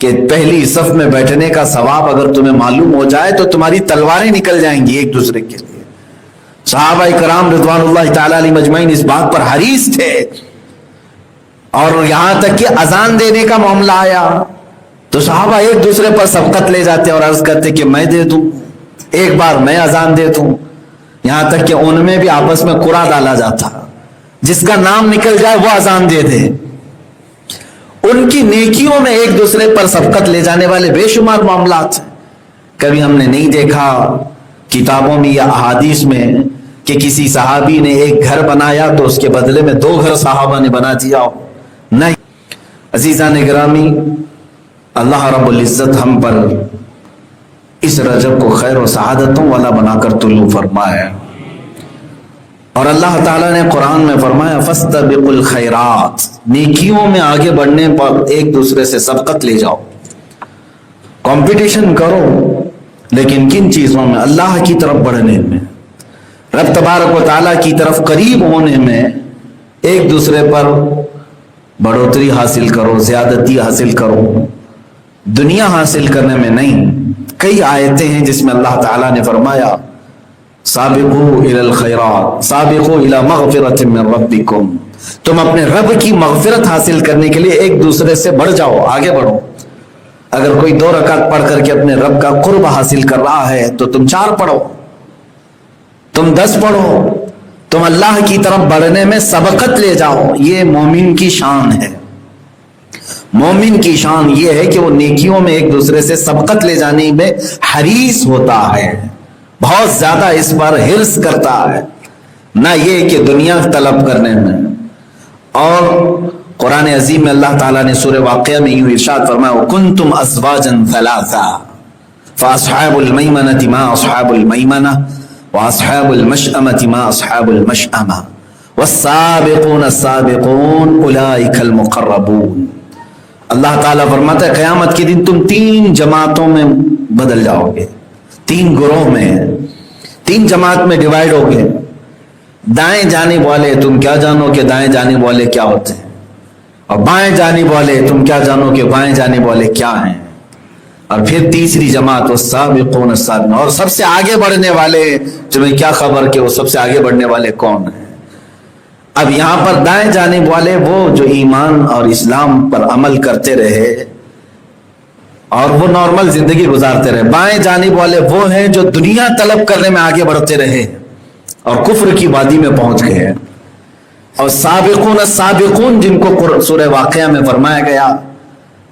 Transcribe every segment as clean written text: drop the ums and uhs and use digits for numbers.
کہ پہلی صف میں بیٹھنے کا ثواب اگر تمہیں معلوم ہو جائے تو تمہاری تلواریں نکل جائیں گی ایک دوسرے کے لیے۔ صحابہ کرام رضوان اللہ تعالی علیہ مجمعین اس بات پر حریص تھے، اور یہاں تک کہ اذان دینے کا معاملہ آیا تو صحابہ ایک دوسرے پر سبقت لے جاتے اور عرض کرتے کہ میں دے دوں، ایک بار میں اذان دے دوں، یہاں تک کہ ان میں بھی آپس میں قرعہ ڈالا جاتا، جس کا نام نکل جائے وہ اذان دے دے۔ ان کی نیکیوں میں ایک دوسرے پر سبقت لے جانے والے بے شمار معاملات ہیں۔ کبھی ہم نے نہیں دیکھا کتابوں میں یا احادیث میں کہ کسی صحابی نے ایک گھر بنایا تو اس کے بدلے میں 2 گھر صحابہ نے بنا دیا ہو، نہیں۔ عزیزان گرامی، اللہ رب العزت ہم پر اس رجب کو خیر و سعادتوں والا بنا کر طلوع فرمائے، اور اللہ تعالیٰ نے قرآن میں فرمایا فاستبقوا الخیرات، نیکیوں میں آگے بڑھنے پر ایک دوسرے سے سبقت لے جاؤ، کمپٹیشن کرو، لیکن کن چیزوں میں؟ اللہ کی طرف بڑھنے میں، رب تبارک و تعالیٰ کی طرف قریب ہونے میں ایک دوسرے پر بڑھوتری حاصل کرو، زیادتی حاصل کرو، دنیا حاصل کرنے میں نہیں۔ کئی آیتیں ہیں جس میں اللہ تعالیٰ نے فرمایا سابقوا الی الخیرات سابقوا الی مغفرۃ من ربکم، تم اپنے رب کی مغفرت حاصل کرنے کے لیے ایک دوسرے سے بڑھ جاؤ، آگے بڑھو۔ اگر کوئی 2 رکعت پڑھ کر کے اپنے رب کا قرب حاصل کر رہا ہے تو تم 4 پڑھو، تم 10 پڑھو، تم اللہ کی طرف بڑھنے میں سبقت لے جاؤ۔ یہ مومن کی شان ہے۔ مومن کی شان یہ ہے کہ وہ نیکیوں میں ایک دوسرے سے سبقت لے جانے میں حریص ہوتا ہے، بہت زیادہ اس پر حرص کرتا ہے، نہ یہ کہ دنیا طلب کرنے میں۔ اور قرآن عظیم میں اللہ تعالیٰ نے سورہ واقعہ میں یوں ارشاد فرمایا وَكُنْتُمْ أَزْوَاجًا ثَلَاثًا فَأَصْحَابُ الْمَيْمَنَةِ مَا أَصْحَابُ الْمَيْمَنَةِ وَأَصْحَابُ الْمَشْأَمَةِ مَا أَصْحَابُ الْمَشْأَمَةِ وَالسَّابِقُونَ السَّابِقُونَ أُولَٰئِكَ الْمُقَرَّبُونَ۔ اللہ تعالیٰ فرماتا ہے قیامت کے دن تم 3 جماعتوں میں بدل جاؤ گے، 3 گروہ میں، 3 جماعت میں ڈیوائیڈ ہو گئے۔ دائیں جانب والے تم کیا جانو کہ دائیں جانب والے کیا ہوتے ہیں، اور بائیں جانب والے تم کیا جانو کہ بائیں جانب والے کیا ہیں۔ اور پھر تیسری جماعت والسابقون السابقون، اور سب سے آگے بڑھنے والے، تمہیں کیا خبر کہ وہ سب سے آگے بڑھنے والے کون ہیں۔ اب یہاں پر دائیں جانب والے وہ جو ایمان اور اسلام پر عمل کرتے رہے اور وہ نارمل زندگی گزارتے رہے، بائیں جانب والے وہ ہیں جو دنیا طلب کرنے میں آگے بڑھتے رہے اور کفر کی وادی میں پہنچ گئے۔ اور سابقون السابقون جن کو سورہ واقعہ میں فرمایا گیا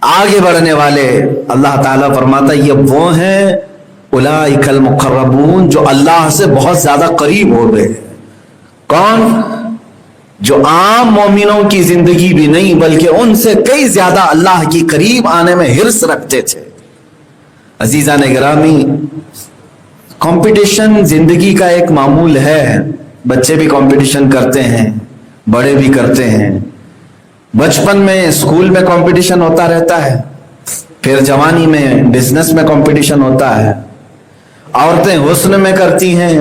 آگے بڑھنے والے، اللہ تعالیٰ فرماتا ہے یہ وہ ہیں اولئک المقربون، جو اللہ سے بہت زیادہ قریب ہو گئے۔ کون؟ جو عام مومنوں کی زندگی بھی نہیں بلکہ ان سے کئی زیادہ اللہ کی قریب آنے میں حرص رکھتے تھے۔ عزیزان گرامی، کمپٹیشن زندگی کا ایک معمول ہے، بچے بھی کمپٹیشن کرتے ہیں، بڑے بھی کرتے ہیں۔ بچپن میں اسکول میں کمپٹیشن ہوتا رہتا ہے، پھر جوانی میں بزنس میں کمپٹیشن ہوتا ہے، عورتیں حسن میں کرتی ہیں،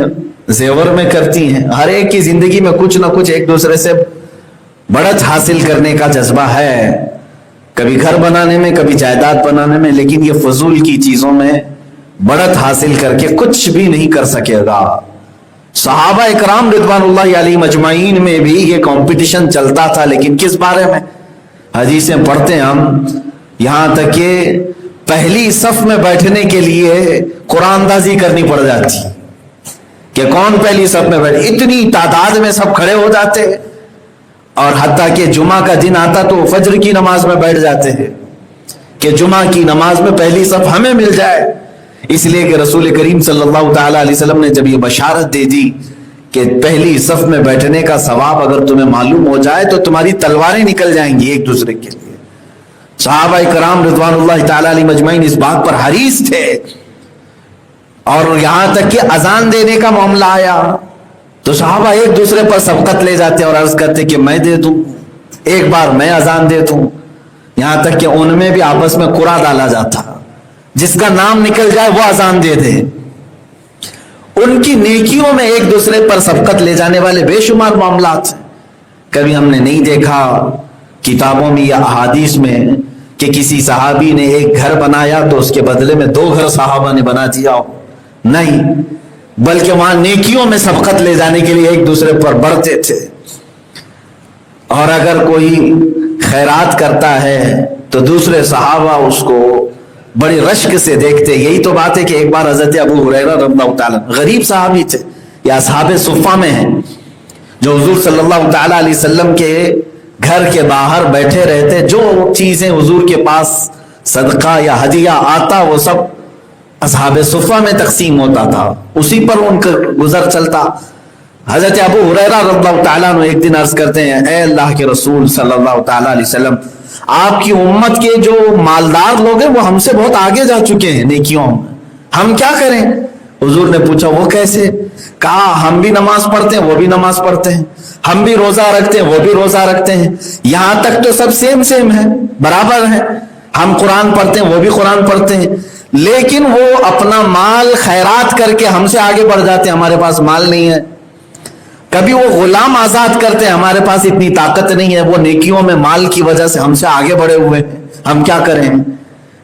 زیور میں کرتی ہیں، ہر ایک کی زندگی میں کچھ نہ کچھ ایک دوسرے سے بڑھت حاصل کرنے کا جذبہ ہے، کبھی گھر بنانے میں، کبھی جائیداد بنانے میں، لیکن یہ فضول کی چیزوں میں بڑھت حاصل کر کے کچھ بھی نہیں کر سکے گا۔ صحابہ اکرام رضوان اللہ علیہ مجمعین میں بھی یہ کمپٹیشن چلتا تھا، لیکن کس بارے میں؟ حدیثیں پڑھتے ہیں ہم، یہاں تک کہ پہلی صف میں بیٹھنے کے لیے قرآن اندازی کرنی پڑ جاتی کہ کون پہلی صف میں بیٹھے، اتنی تعداد میں سب کھڑے ہو جاتے، اور حتیٰ کہ جمعہ کا دن آتا تو فجر کی نماز میں بیٹھ جاتے ہیں کہ جمعہ کی نماز میں پہلی صف ہمیں مل جائے، اس لیے کہ رسول کریم صلی اللہ تعالی علیہ وسلم نے جب یہ بشارت دے دی کہ پہلی صف میں بیٹھنے کا ثواب اگر تمہیں معلوم ہو جائے تو تمہاری تلواریں نکل جائیں گی ایک دوسرے کے لیے۔ صحابہ کرام رضوان اللہ تعالی علیہ مجمعین اس بات پر حریص تھے، اور یہاں تک کہ اذان دینے کا معاملہ آیا تو صحابہ ایک دوسرے پر سبقت لے جاتے اور عرض کرتے کہ میں دے دوں، ایک بار میں اذان دے دوں، یہاں تک کہ ان میں بھی آپس میں قرعہ ڈالا جاتا، جس کا نام نکل جائے وہ اذان دے دے۔ ان کی نیکیوں میں ایک دوسرے پر سبقت لے جانے والے بے شمار معاملات ہیں۔ کبھی ہم نے نہیں دیکھا کتابوں میں یا احادیث میں کہ کہ کسی صحابی نے ایک گھر بنایا تو اس کے بدلے میں 2 گھر صحابہ نے بنا دیا ہو، نہیں، بلکہ وہاں نیکیوں میں سبقت لے جانے کے لیے ایک دوسرے پر بڑھتے تھے. اور اگر کوئی خیرات کرتا ہے تو دوسرے صحابہ اس کو بڑی رشک سے دیکھتے. یہی تو بات ہے کہ ایک بار حضرت ابو ہریرہ رضی اللہ تعالیٰ، غریب صحابی تھے، یہ اصحاب صفہ میں ہیں، جو حضور صلی اللہ تعالیٰ علیہ وسلم کے گھر کے باہر بیٹھے رہتے، جو چیزیں حضور کے پاس صدقہ یا ہدیہ آتا وہ سب اصحاب صفہ میں تقسیم ہوتا تھا، اسی پر ان کا گزر چلتا. حضرت ابو ہریرہ رضی اللہ تعالیٰ عنہ ایک دن عرض کرتے ہیں، اے اللہ کے رسول صلی اللہ تعالیٰ علیہ وسلم، آپ کی امت کے جو مالدار لوگ ہیں وہ ہم سے بہت آگے جا چکے ہیں نیکیوں میں، ہم کیا کریں؟ حضور نے پوچھا وہ کیسے؟ کہا ہم بھی نماز پڑھتے ہیں وہ بھی نماز پڑھتے ہیں، ہم بھی روزہ رکھتے ہیں وہ بھی روزہ رکھتے ہیں، یہاں تک تو سب سیم ہے، برابر ہیں، ہم قرآن پڑھتے ہیں وہ بھی قرآن پڑھتے ہیں، لیکن وہ اپنا مال خیرات کر کے ہم سے آگے بڑھ جاتے ہیں، ہمارے پاس مال نہیں ہے. کبھی وہ غلام آزاد کرتے ہیں، ہمارے پاس اتنی طاقت نہیں ہے، وہ نیکیوں میں مال کی وجہ سے ہم سے آگے بڑھے ہوئے ہیں، ہم کیا کریں؟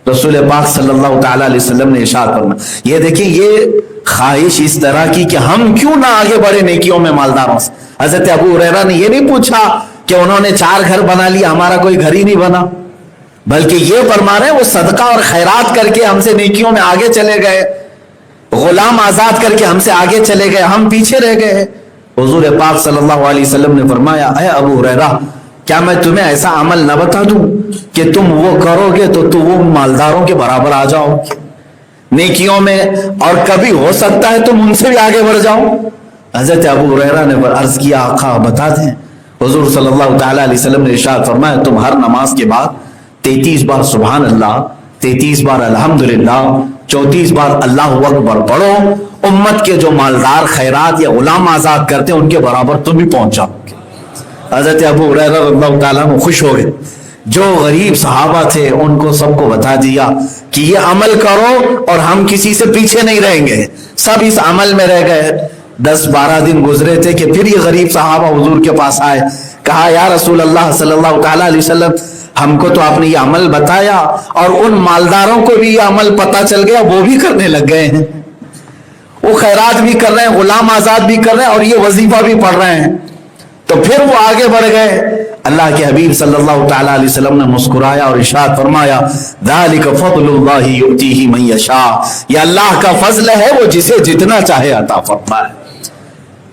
رسول پاک صلی اللہ تعالیٰ علیہ وسلم نے ارشاد فرمایا. یہ دیکھیں، یہ خواہش اس طرح کی کہ ہم کیوں نہ آگے بڑھے نیکیوں میں مالداروں سے. حضرت ابو ہریرہ نے یہ نہیں پوچھا کہ انہوں نے 4 گھر بنا لیا، ہمارا کوئی گھر ہی نہیں بنا، بلکہ یہ فرما رہے ہیں وہ صدقہ اور خیرات کر کے ہم سے نیکیوں میں آگے چلے گئے، غلام آزاد کر کے ہم سے آگے چلے گئے، ہم پیچھے رہ گئے. حضور پاک صلی اللہ علیہ وسلم نے فرمایا، اے ابو ہریرہ، کیا میں تمہیں ایسا عمل نہ بتا دوں کہ تم وہ کرو گے تو وہ مالداروں کے برابر آ جاؤ نیکیوں میں، اور کبھی ہو سکتا ہے تم ان سے بھی آگے بڑھ جاؤ. حضرت ابو ہریرہ نے عرض کیا، آقا بتا دیں. حضور صلی اللہ تعالیٰ علیہ وسلم نے ارشاد فرمایا، تم ہر نماز کے بعد 33 بار سبحان اللہ، 33 بار الحمدللہ، 34 بار اللہ اکبر پڑھو. امت کے جو مالدار خیرات یا غلام آزاد کرتے ہیں ان کے برابر تم بھی پہنچ جاؤ گے. حضرت ابو ہریرہ رضی اللہ تعالیٰ عنہ خوش ہو گئے. جو غریب صحابہ تھے ان کو سب کو بتا دیا کہ یہ عمل کرو اور ہم کسی سے پیچھے نہیں رہیں گے. سب اس عمل میں رہ گئے. 10-12 دن گزرے تھے کہ پھر یہ غریب صحابہ حضور کے پاس آئے. کہا، یا رسول اللہ صلی اللہ تعالیٰ علیہ وسلم، ہم کو تو آپ نے یہ عمل بتایا اور ان مالداروں کو بھی یہ عمل پتہ چل گیا، وہ بھی کرنے لگ گئے ہیں، وہ خیرات بھی کر رہے ہیں، غلام آزاد بھی کر رہے ہیں اور یہ وظیفہ بھی پڑھ رہے ہیں. تو پھر وہ آگے بڑھ گئے. اللہ کے حبیب صلی اللہ تعالیٰ علیہ وسلم نے مسکرایا اور ارشاد فرمایا، ذالک فضل اللہ یؤتیہ من یشاء، یہ اللہ کا فضل ہے، وہ جسے جتنا چاہے عطا فرمائے.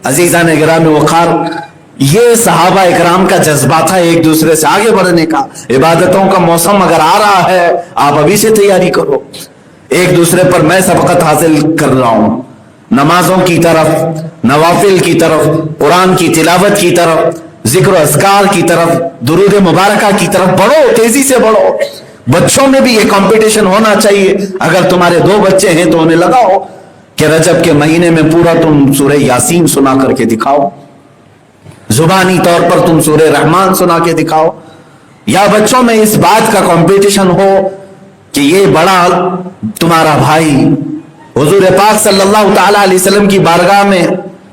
عزیزان گرامی وقار، یہ صحابہ اکرام کا جذبہ تھا ایک دوسرے سے آگے بڑھنے کا. عبادتوں کا موسم اگر آ رہا ہے، آپ ابھی سے تیاری کرو. ایک دوسرے پر میں سبقت حاصل کر رہا ہوں، نمازوں کی طرف، نوافل کی طرف، قرآن کی تلاوت کی طرف، ذکر و اذکار کی طرف، درود مبارکہ کی طرف بڑھو، تیزی سے بڑھو. بچوں میں بھی یہ کمپٹیشن ہونا چاہیے. اگر تمہارے 2 بچے ہیں تو انہیں لگاؤ کہ رجب کے مہینے میں پورا تم سورہ یاسین سنا کر کے دکھاؤ، زبانی طور پر تم سورہ رحمان سنا کے دکھاؤ. یا بچوں میں اس بات کا کمپٹیشن ہو کہ یہ بڑا تمہارا بھائی حضور پاک صلی اللہ تعالیٰ علیہ وسلم کی بارگاہ میں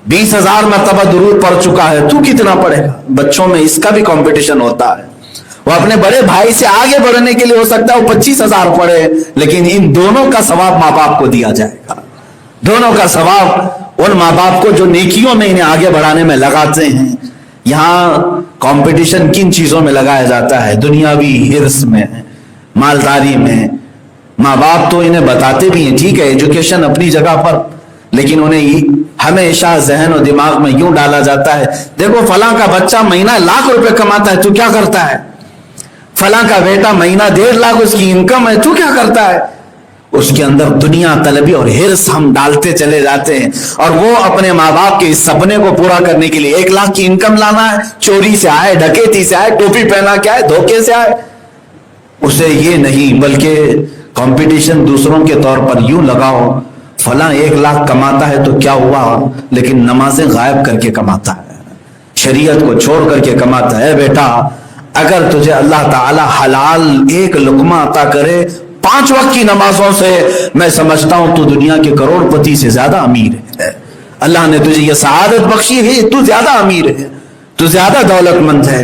20,000 مرتبہ درود پڑھ چکا ہے، تو کتنا پڑھے گا؟ بچوں میں اس کا بھی کمپٹیشن ہوتا ہے. وہ اپنے بڑے بھائی سے آگے بڑھنے کے لیے ہو سکتا ہے وہ 25,000 پڑھے، لیکن ان دونوں کا ثواب ماں باپ کو دیا جائے گا. دونوں کا ثواب ان ماں باپ کو جو نیکیوں میں انہیں آگے بڑھانے میں لگاتے ہیں. یہاں کمپٹیشن کن چیزوں میں لگایا جاتا ہے؟ دنیاوی حرص میں، مالداری میں. ماں باپ تو انہیں بتاتے بھی ہیں، ٹھیک ہے ایجوکیشن اپنی جگہ پر، لیکن انہیں ہمیشہ ذہن و دماغ میں یوں ڈالا جاتا ہے، دیکھو فلاں کا بچہ مہینہ 1,00,000 روپے کماتا ہے، تو کیا کرتا ہے؟ فلاں کا بیٹا مہینہ 1.5 لاکھ اس کی انکم ہے، تو کیا کرتا ہے؟ اس کے اندر دنیا طلبی اور حرص ہم ڈالتے چلے جاتے ہیں، اور وہ اپنے ماں باپ کے اس سپنے کو پورا کرنے کے لیے 1 لاکھ کی انکم لانا ہے، چوری سے آئے، ڈکیتی سے آئے، ٹوپی پہنا کے آئے، دھوکے سے آئے. اسے یہ نہیں، بلکہ کمپٹیشن دوسروں کے طور پر یوں لگاؤ، فلاں 1 لاکھ کماتا ہے تو کیا ہوا، لیکن نمازیں غائب کر کے کماتا ہے، شریعت کو چھوڑ کر کے کماتا ہے. بیٹا اگر تجھے اللہ تعالی حلال 1 لقمہ عطا کرے 5 وقت کی نمازوں سے، میں سمجھتا ہوں تو دنیا کے کروڑ پتی سے زیادہ امیر ہے. اللہ نے تجھے یہ سعادت بخشی ہے، تو زیادہ امیر ہے، تو زیادہ دولت مند ہے.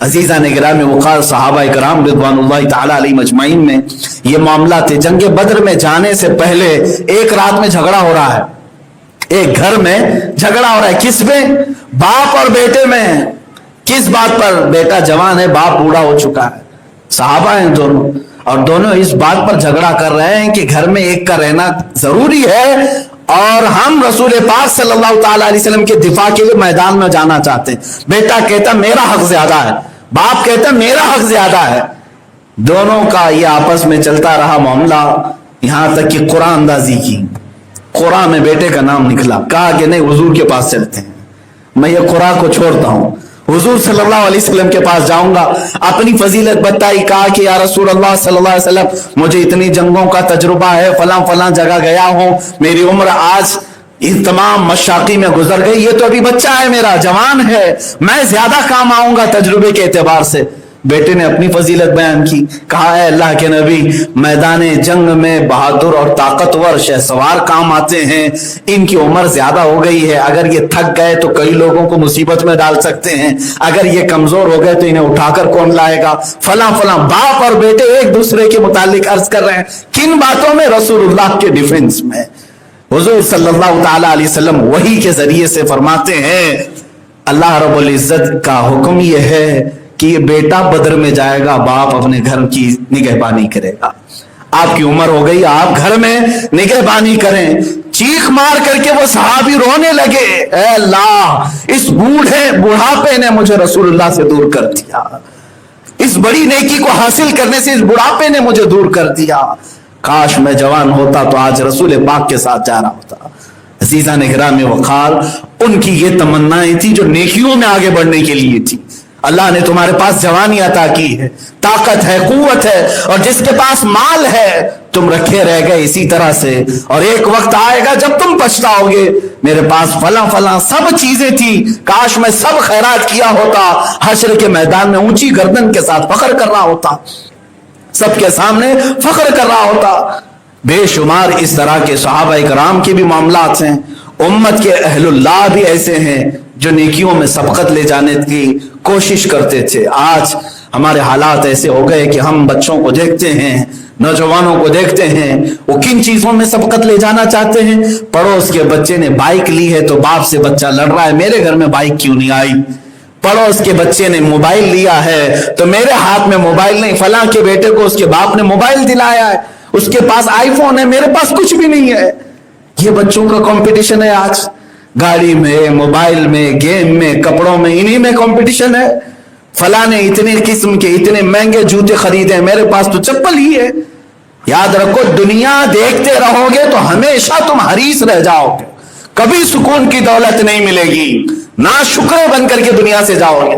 عزیزان گرامی وقار صحابہ کرام رضوان اللہ تعالی علیہم اجمعین میں یہ معاملہ تھے. جنگ بدر میں جانے سے پہلے ایک رات میں جھگڑا ہو رہا ہے, ایک گھر میں جھگڑا ہو رہا ہے. کس میں؟ باپ اور بیٹے میں. کس بات پر؟ بیٹا جوان ہے, باپ بوڑھا ہو چکا ہے. صحابہ ہیں دونوں, اور دونوں اس بات پر جھگڑا کر رہے ہیں کہ گھر میں ایک کا رہنا ضروری ہے, اور ہم رسول پاک صلی اللہ تعالی علیہ وسلم کے دفاع کے لیے میدان میں جانا چاہتے ہیں. بیٹا کہتا میرا حق زیادہ ہے, باپ کہتا میرا حق زیادہ ہے. دونوں کا یہ آپس میں چلتا رہا معاملہ, یہاں تک کہ قرآن اندازی کی. قرآن میں بیٹے کا نام نکلا. کہا کہ نہیں, حضور کے پاس چلتے ہیں, میں یہ قرآن کو چھوڑتا ہوں, حضور صلی اللہ علیہ وسلم کے پاس جاؤں گا. اپنی فضیلت بتائی. کہا کہ یا رسول اللہ صلی اللہ علیہ وسلم, مجھے اتنی جنگوں کا تجربہ ہے, فلاں فلاں جگہ گیا ہوں, میری عمر آج اس تمام مشاقی میں گزر گئی, یہ تو ابھی بچہ ہے میرا, جوان ہے, میں زیادہ کام آؤں گا تجربے کے اعتبار سے. بیٹے نے اپنی فضیلت بیان کی. کہا اے اللہ کے نبی, میدان جنگ میں بہادر اور طاقتور شہسوار کام آتے ہیں, ان کی عمر زیادہ ہو گئی ہے, اگر یہ تھک گئے تو کئی لوگوں کو مصیبت میں ڈال سکتے ہیں, اگر یہ کمزور ہو گئے تو انہیں اٹھا کر کون لائے گا, فلاں فلاں. باپ اور بیٹے ایک دوسرے کے متعلق عرض کر رہے ہیں. کن باتوں میں؟ رسول اللہ کے ڈیفنس میں. حضور صلی اللہ تعالی علیہ وسلم وحی کے ذریعے سے فرماتے ہیں, اللہ رب العزت کا حکم یہ ہے کہ یہ بیٹا بدر میں جائے گا, باپ اپنے گھر کی نگہبانی کرے گا. آپ کی عمر ہو گئی, آپ گھر میں نگہبانی کریں. چیخ مار کر کے وہ صحابی رونے لگے, اے اللہ, اس بوڑھاپے نے مجھے رسول اللہ سے دور کر دیا, اس بڑی نیکی کو حاصل کرنے سے اس بڑھاپے نے مجھے دور کر دیا. کاش میں جوان ہوتا تو آج رسول پاک کے ساتھ جا رہا ہوتا. عزیزان گرامی وقار, ان کی یہ تمنائیں تھی جو نیکیوں میں آگے بڑھنے کے لیے تھی. اللہ نے تمہارے پاس جوانی عطا کی ہے, طاقت ہے, قوت ہے, اور جس کے پاس مال ہے تم رکھے رہ گئے اسی طرح سے, اور ایک وقت آئے گا جب تم پچھتاؤ گے, میرے پاس فلاں فلاں سب چیزیں تھی, کاش میں سب خیرات کیا ہوتا, حشر کے میدان میں اونچی گردن کے ساتھ فخر کر رہا ہوتا, سب کے سامنے فخر کر رہا ہوتا. بے شمار اس طرح کے صحابہ کرام کے بھی معاملات ہیں. امت کے اہل اللہ بھی ایسے ہیں جو نیکیوں میں سبقت لے جانے کی کوشش کرتے تھے. آج ہمارے حالات ایسے ہو گئے کہ ہم بچوں کو دیکھتے ہیں, نوجوانوں کو دیکھتے ہیں, وہ کن چیزوں میں سبقت لے جانا چاہتے ہیں. پڑوس کے بچے نے بائک لی ہے تو باپ سے بچہ لڑ رہا ہے, میرے گھر میں بائک کیوں نہیں آئی. پڑوس کے بچے نے موبائل لیا ہے تو میرے ہاتھ میں موبائل نہیں. فلاں کے بیٹے کو اس کے باپ نے موبائل دلایا ہے, اس کے پاس آئی فون ہے, میرے پاس کچھ بھی نہیں ہے. یہ بچوں کا کمپٹیشن ہے آج, گاڑی میں, موبائل میں, گیم میں, کپڑوں میں, انہی میں کمپٹیشن ہے. فلاں نے اتنے قسم کے اتنے مہنگے جوتے خریدے, میرے پاس تو چپل ہی ہے. یاد رکھو, دنیا دیکھتے رہو گے تو ہمیشہ تم حریص رہ جاؤ گے, کبھی سکون کی دولت نہیں ملے گی, نا شکر بن کر کے دنیا سے جاؤ گے,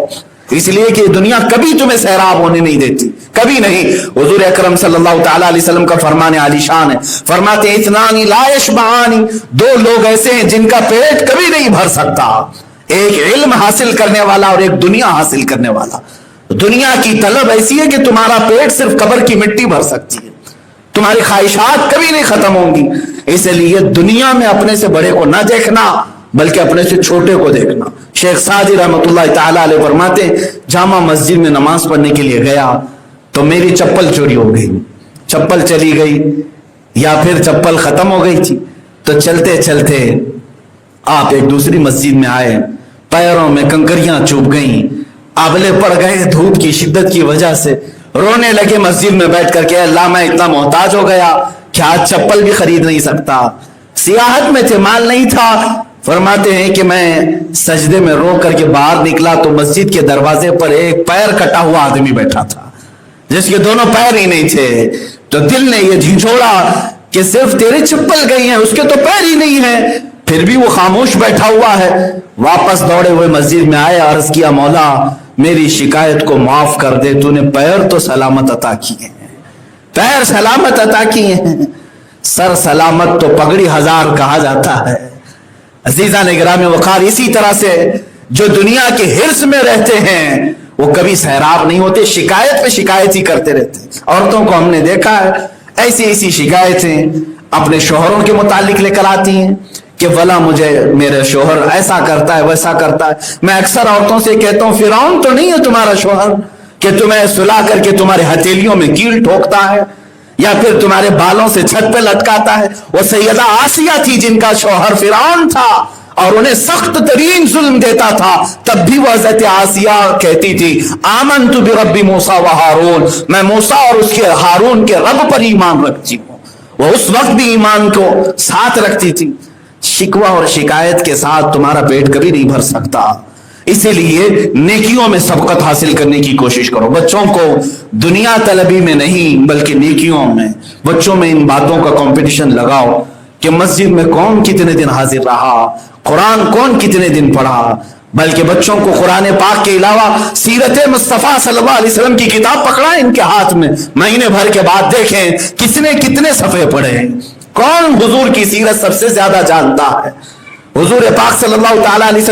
اس لیے کہ دنیا کبھی تمہیں سیراب ہونے نہیں دیتی, کبھی نہیں. حضور اکرم صلی اللہ تعالی علیہ وسلم کا فرمان عالی شان ہے, فرماتے ہیں اتنانی لا یشبعانی, دو لوگ ایسے ہیں جن کا پیٹ کبھی نہیں بھر سکتا, ایک علم حاصل کرنے والا اور ایک دنیا حاصل کرنے والا. دنیا کی طلب ایسی ہے کہ تمہارا پیٹ صرف قبر کی مٹی بھر سکتی ہے, تمہاری خواہشات کبھی نہیں ختم ہوں گی. اس لیے دنیا میں اپنے سے بڑے کو نہ دیکھنا بلکہ اپنے سے چھوٹے کو دیکھنا. شیخ سعدی رحمۃ اللہ تعالی علیہ فرماتے ہیں, جامع مسجد میں نماز پڑھنے کے لیے گیا تو میری چپل چوری ہو گئی, چپل چلی گئی یا پھر چپل ختم ہو گئی تھی, تو چلتے چلتے آپ ایک دوسری مسجد میں آئے, پیروں میں کنکریاں چوب گئیں, آبلے پڑ گئے دھوپ کی شدت کی وجہ سے, رونے لگے مسجد میں بیٹھ کر کے, اللہ میں اتنا محتاج ہو گیا کہ آج چپل بھی خرید نہیں سکتا, سیاحت میں تھے, مال نہیں تھا. فرماتے ہیں کہ میں سجدے میں رو کر کے باہر نکلا تو مسجد کے دروازے پر ایک پیر کٹا ہوا آدمی بیٹھا تھا جس کے دونوں پیر ہی نہیں تھے. تو دل نے یہ جھنجھوڑا کہ صرف تیرے چپل گئی ہیں, اس کے تو پیر ہی نہیں ہیں, پھر بھی وہ خاموش بیٹھا ہوا ہے. واپس دوڑے ہوئے مسجد میں آئے, عرض کیا مولا میری شکایت کو معاف کر دے, تو نے پیر تو سلامت عطا کیے ہیں, پیر سلامت عطا کیے ہیں, سر سلامت تو پگڑی ہزار کہا جاتا ہے. عزیزان گرامی وقار, اسی طرح سے جو دنیا کے حرص میں رہتے ہیں وہ کبھی سیراب نہیں ہوتے, شکایت پہ شکایت ہی کرتے رہتے ہیں. عورتوں کو ہم نے دیکھا ہے ایسی ایسی شکایتیں اپنے شوہروں کے متعلق لے کر آتی ہیں کہ فلاں مجھے میرے شوہر ایسا کرتا ہے ویسا کرتا ہے. میں اکثر عورتوں سے کہتا ہوں فرعون تو نہیں ہے تمہارا شوہر کہ تمہیں سلا کر کے تمہارے ہتھیلیوں میں کیل ٹھوکتا ہے یا پھر تمہارے بالوں سے چھت پہ لٹکاتا ہے. وہ سیدہ آسیہ تھی جن کا شوہر فرعون تھا اور انہیں سخت ترین ظلم دیتا تھا, تب بھی وہ حضرت آسیہ کہتی تھی آمنت برب موسیٰ و ہارون, میں موسیٰ اور اس کے ہارون کے رب پر ایمان رکھتی ہوں. وہ اس وقت بھی ایمان کو ساتھ رکھتی تھی. شکوہ اور شکایت کے ساتھ تمہارا پیٹ کبھی نہیں بھر سکتا, اسی لیے نیکیوں میں سبقت حاصل کرنے کی کوشش کرو. بچوں کو دنیا طلبی میں نہیں بلکہ نیکیوں میں, بچوں میں ان باتوں کا کمپٹیشن لگاؤ کہ مسجد میں کون کتنے دن حاضر رہا, قرآن کون کتنے دن پڑھا, بلکہ بچوں کو قرآن پاک کے علاوہ سیرت مصطفیٰ صلی اللہ علیہ وسلم کی کتاب پکڑائیں ان کے ہاتھ میں, مہینے بھر کے بعد دیکھیں کس نے کتنے صفحے پڑھے, کون حضور کی سیرت سب سے زیادہ جانتا ہے. حضور پاک صلی اللہ تعالی علیہ وسلم